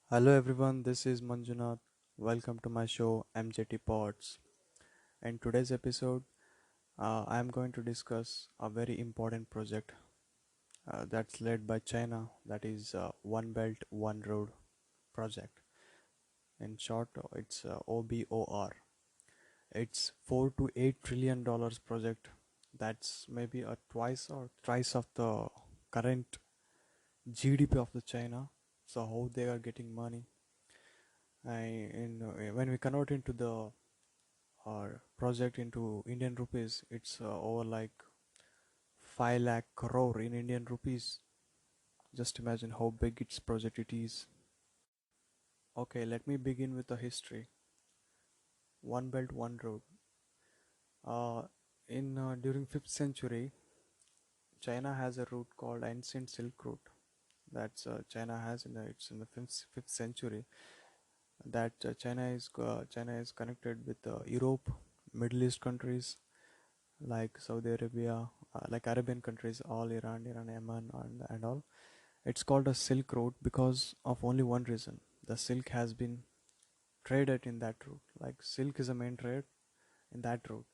Hello everyone, this is Manjunath. Welcome to my show MJT Pods. In today's episode, I am going to discuss a very important project that's led by China, that is One Belt, One Road project. In short, it's OBOR. It's $4 to $8 trillion project. That's maybe a twice or thrice of the current GDP of the China. So how they are getting money? When we convert into the our project into Indian rupees, it's over like 5 lakh crore in Indian rupees. Just imagine how big its project it is. Okay, let me begin with the history. One belt, one road. In During 5th century, China has a route called ancient Silk Route. That's China has it's in the fifth century that China is connected with Europe, Middle East countries like Saudi Arabia, like Arabian countries, all Iran, Yemen, and all. It's called a Silk Road because of only one reason. The silk has been traded in that route. Like silk is a main trade in that route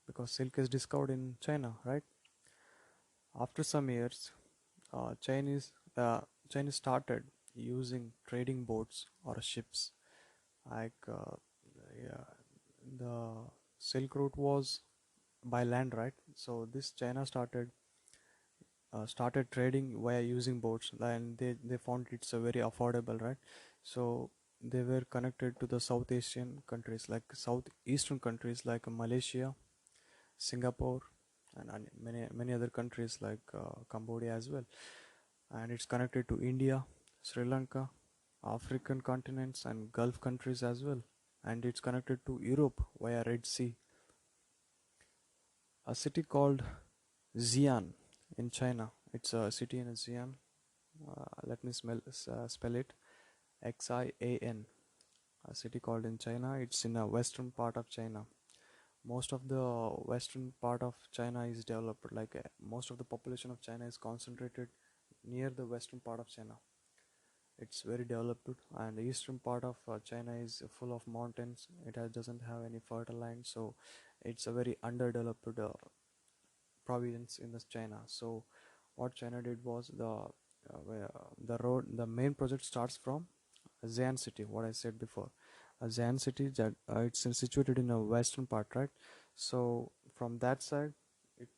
because silk is discovered in China, right? After some years, Chinese started using trading boats or ships. Like yeah, the Silk Route was by land, right? So this China started trading via using boats, and they found it's a very affordable, right? So they were connected to the South Asian countries, like southeastern countries like Malaysia, Singapore, and many other countries like Cambodia as well. And it's connected to India, Sri Lanka, African continents, and Gulf countries as well. And it's connected to Europe via Red Sea. A city called Xi'an in China. It's a city in Xi'an. Let me spell it. Xian. A city called in China. It's in a western part of China. Most of the western part of China is developed. Like most of the population of China is concentrated near the western part of China. It's very developed, and the eastern part of China is full of mountains. Doesn't have any fertile land, so it's a very underdeveloped province in the China. So what China did was the main project starts from Xi'an city. What I said before, Xi'an city that it's situated in the western part, right? So from that side, it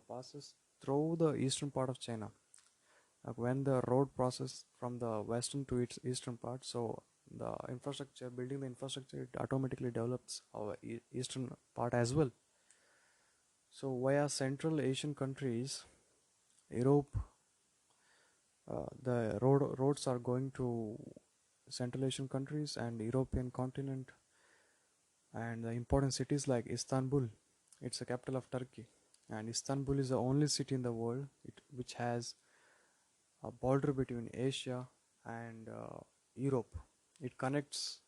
passes through the eastern part of China. When the road passes from the western to its eastern part, so the infrastructure, building the infrastructure, it automatically develops our eastern part as well. So via Central Asian countries, Europe, the roads are going to Central Asian countries and European continent, and the important cities like Istanbul. It's the capital of Turkey, and Istanbul is the only city in the world which has a border between Asia and Europe. It connects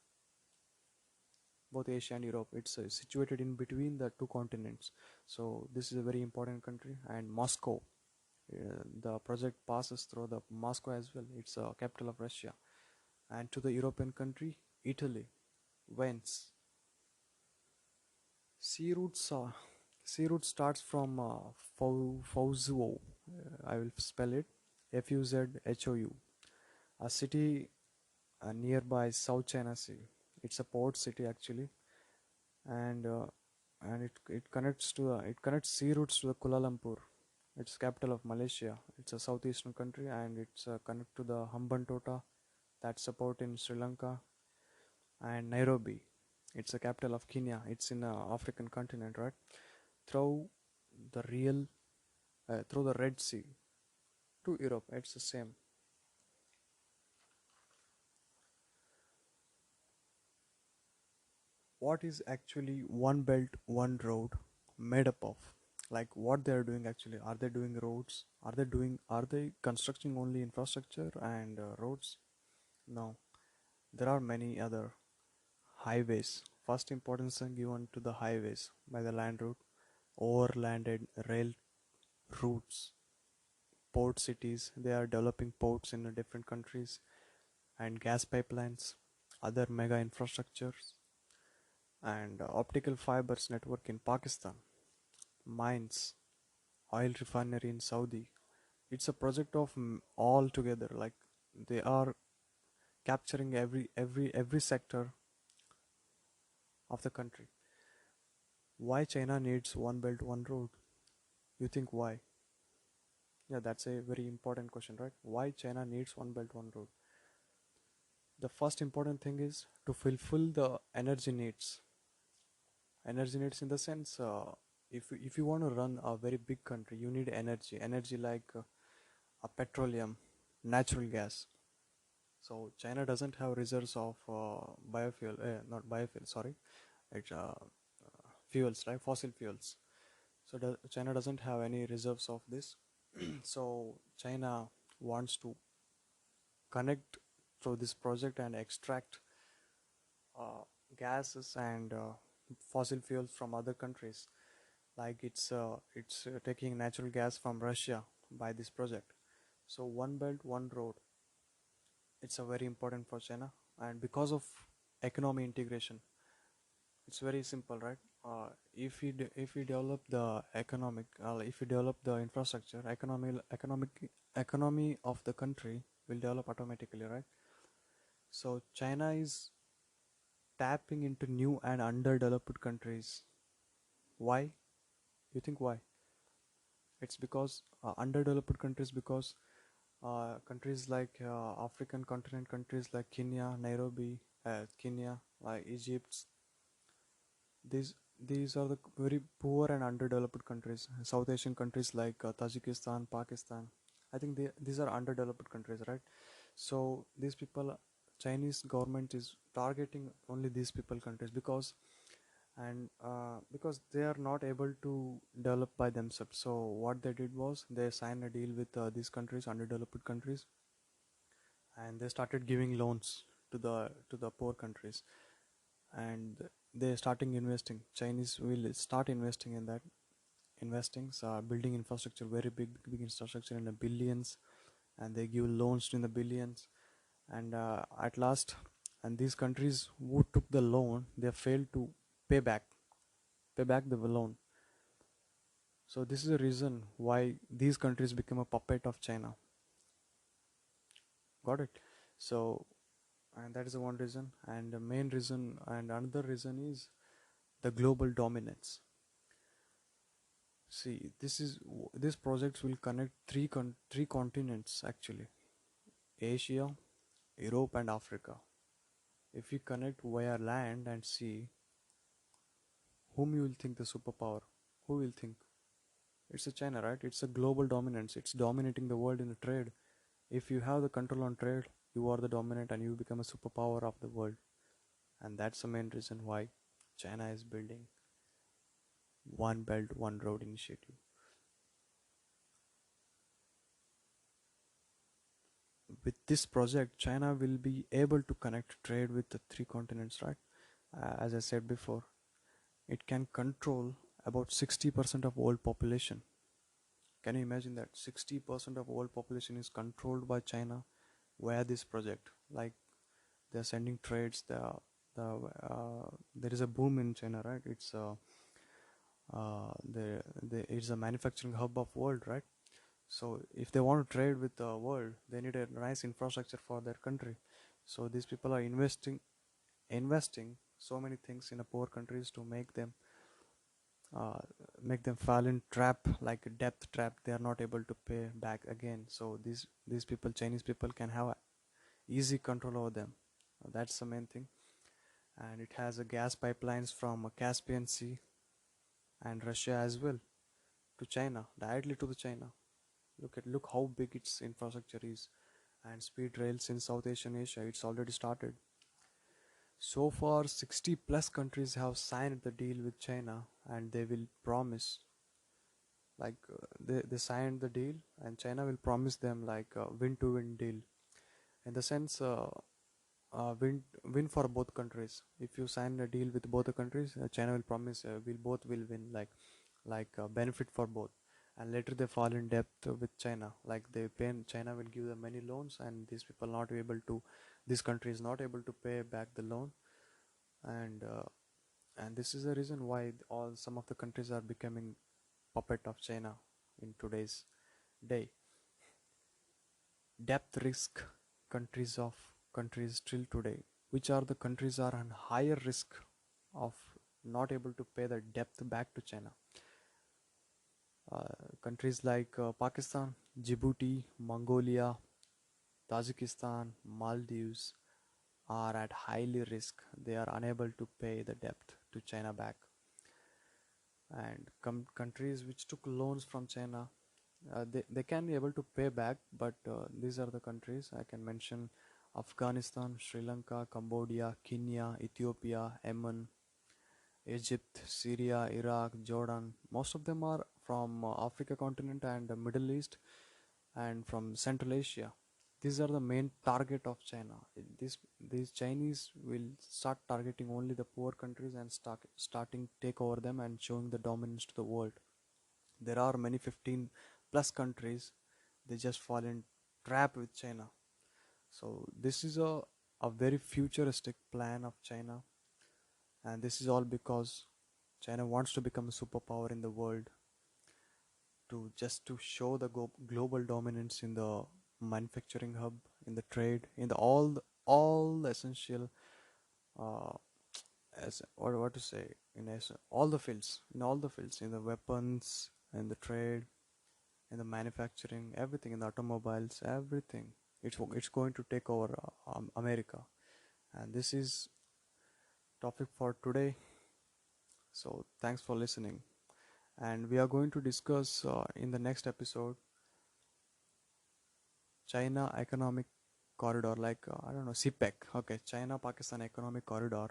both Asia and Europe. It's situated in between the two continents. So this is a very important country. And Moscow, the project passes through the Moscow as well. It's a capital of Russia. And to the European country, Italy, Venice. Sea routes. Sea route starts from Fuzhou. I will spell it. Fuzhou, a city nearby South China Sea. It's a port city actually, and it connects sea routes to the Kuala Lumpur. It's capital of Malaysia. It's a southeastern country, and it's connect to the Hambantota, that's a port in Sri Lanka, and Nairobi. It's the capital of Kenya. It's in the African continent, right? Through the real through the Red Sea to Europe. It's the same. What is actually One Belt One Road made up of? Like what they are doing actually? Are they doing roads? Are they constructing only infrastructure and roads? No, there are many other highways. First importance is given to the highways by the land route, overlanded rail routes, port cities. They are developing ports in different countries, and gas pipelines, other mega infrastructures, and optical fibers network in Pakistan, mines, oil refinery in Saudi. It's a project of all together. Like they are capturing every sector of the country. Why China needs one belt, one road? You think why? Yeah, that's a very important question, right? Why China needs one belt, one road? The first important thing is to fulfill the energy needs. Energy needs in the sense, if you want to run a very big country, you need energy. Energy like a petroleum, natural gas. So China doesn't have reserves of biofuel, not biofuel, sorry, it's fuels, right? Fossil fuels. So China doesn't have any reserves of this. So China wants to connect through this project and extract uh, gases and fossil fuels from other countries. Like it's taking natural gas from Russia by this project. So one belt, one road. It's a very important for China, and because of economy integration, it's very simple, right? If we develop the if we develop the infrastructure, economy of the country will develop automatically, right? So China is tapping into new and underdeveloped countries. Why? You think why? It's because underdeveloped countries, because countries like African continent countries like Kenya, Nairobi, Kenya, like Egypt, these these are the very poor and underdeveloped countries. South Asian countries like Tajikistan, Pakistan. I think these are underdeveloped countries, right? So these people, Chinese government is targeting only these people countries because they are not able to develop by themselves. So what they did was they signed a deal with these countries, underdeveloped countries, and they started giving loans to the poor countries, and they starting investing. Chinese will start investing in that, investing, so building infrastructure, very big infrastructure in the billions, and they give loans in the billions, and at last, and these countries who took the loan, they failed to pay back pay back the loan. So this is the reason why these countries become a puppet of China. Got it? So, and that is the one reason, and the main reason, and another reason is the global dominance. See, this projects will connect three continents actually: Asia, Europe, and Africa. If we connect via land and sea, whom you will think the superpower? Who will think? It's a China, right? It's a global dominance. It's dominating the world in the trade. If you have the control on trade, you are the dominant and you become a superpower of the world. And that's the main reason why China is building One Belt, One Road initiative. With this project, China will be able to connect trade with the three continents, right? As I said before, it can control about 60% of world population. Can you imagine that? 60% of world population is controlled by China via this project. Like they're sending trades, there is a boom in China, right? It's a manufacturing hub of world, right? So if they want to trade with the world, they need a nice infrastructure for their country. So these people are investing so many things in the poor countries to uh, make them fall in trap, like a debt trap. They are not able to pay back again. So these people, Chinese people, can have easy control over them. That's the main thing. And it has a gas pipelines from Caspian Sea and Russia as well to China, directly to the China. Look how big its infrastructure is, and speed rails in South Asian Asia. It's already started. So far, 60 plus countries have signed the deal with China, and they will promise, they signed the deal, and China will promise them like a win-to-win deal. In the sense, win for both countries. If you sign a deal with both the countries, China will promise we'll both will win, like benefit for both. and later they fall in debt with China. Like they pay, China will give them many loans, and these people not able to, this country is not able to pay back the loan, and this is the reason why all some of the countries are becoming puppet of China in today's day. Depth risk countries till today. Which are the countries are on higher risk of not able to pay the debt back to China? Countries like Pakistan, Djibouti, Mongolia, Tajikistan, Maldives are at highly risk. They are unable to pay the debt to China back. And countries which took loans from China, they can be able to pay back, but these are the countries I can mention: Afghanistan, Sri Lanka, Cambodia, Kenya, Ethiopia, Yemen, Egypt, Syria, Iraq, Jordan. Most of them are from Africa continent and the Middle East and from Central Asia. These are the main target of China. These Chinese will start targeting only the poor countries and starting take over them and showing the dominance to the world. There are many 15 plus countries. They just fall in trap with China. So this is a very futuristic plan of China, and this is all because China wants to become a superpower in the world, to just to show the global dominance in the manufacturing hub, in the trade, in the all the essential, uh, as what to say, all the fields, in the weapons, in the trade, in the manufacturing, everything, in the automobiles, everything. It's going to take over America, and this is topic for today. So thanks for listening, and we are going to discuss in the next episode China Economic Corridor, like I don't know, CPEC. Okay, China Pakistan Economic Corridor.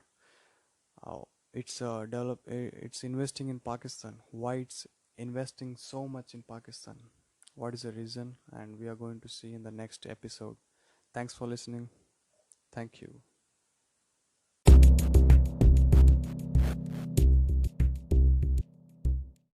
Uh, it's investing in Pakistan. Why it's investing so much in Pakistan? What is the reason? And we are going to see in the next episode. Thanks for listening. Thank you.